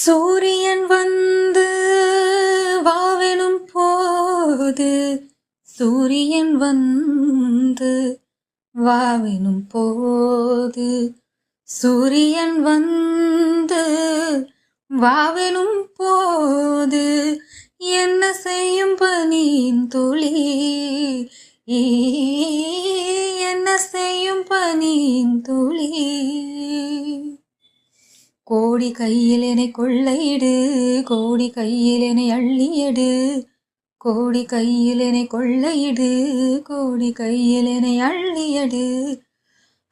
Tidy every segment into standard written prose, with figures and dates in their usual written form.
சூரியன் வந்து வாவெனும் போது, சூரியன் வந்து வாவெனும் போது, சூரியன் வந்து வாவெனும் போது, என்ன செய்யும் பனியின் துளி, என்ன செய்யும் பனியின் துளி. கோடி கையில் என்னை கொள்ளையிடு, கோடி கையில் என்னை அள்ளியடு, கோடி கையில் என்னை கொள்ளையிடு, கோடி கையில் என்னை அள்ளியடு.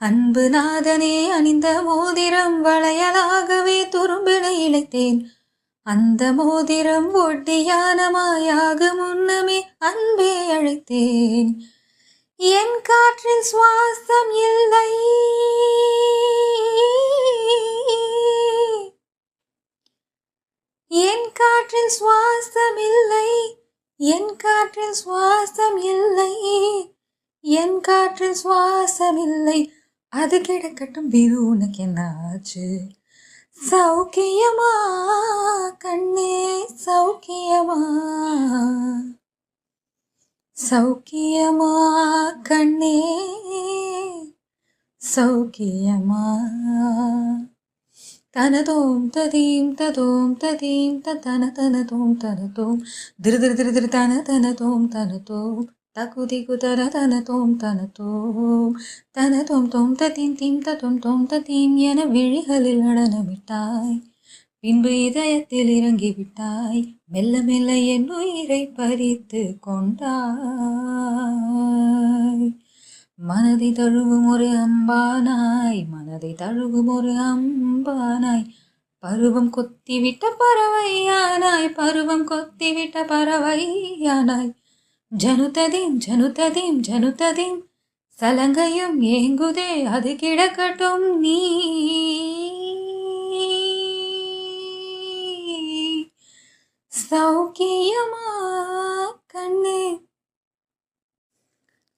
அன்பு நாதனே அணிந்த மோதிரம் வளையலாகவே துரும்பின இழைத்தேன், அந்த மோதிரம் ஒட்டியானமாயாக முன்னமே அன்பே அழைத்தேன். என் காற்றில் சுவாசம் இல்லை, என் காற்றில் சுவாசம் இல்லை, என் காற்றில் சுவாசம் இல்லை, என் காற்றில் சுவாசம் இல்லை. அது கிடக்கட்டும் விரு, உனக்கு என்ன ஆச்சு? சௌக்கியமா கண்ணே சௌக்கியமா, சௌக்கியமா கண்ணே சௌக்கியமா. தனதோம் ததீம் ததோம் ததீம் தன தனதோம் தனதோம் திரு திரு திரு திரு தன தனதோம் தனதோம் தகுதிகு தன தனதோம் தனதோம் தனதோம் தோம் ததீம் தீம் ததோம் தோம் ததீம் என விழிகளில் நடனமிட்டாய், பின்பு இதயத்தில் இறங்கிவிட்டாய், மெல்ல மெல்ல என் உயிரை பறித்து கொண்டாய். மனதை தழுவும் ஒரு அம்பானாய், மனதை தழுவும் ஒரு அம்பானாய், பருவம் கொத்திவிட்ட பறவையானாய், பருவம் கொத்திவிட்ட பறவையானாய். ஜனுததீம் ஜனுததீம் ஜனுததீம் சலங்கையும் ஏங்குதே, அது கிடக்கட்டும் நீ சௌக்கியமா கண்ணே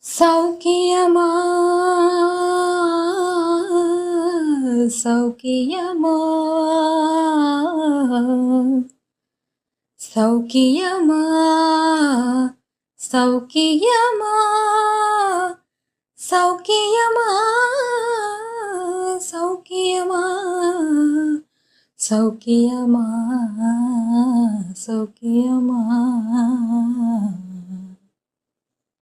சௌக்கியமா, சௌக்கியமா, சௌக்கியமா, சௌக்கியமா, சௌக்கியமா, சௌக்கியமா, சௌக்கியமா, சௌக்கியமா.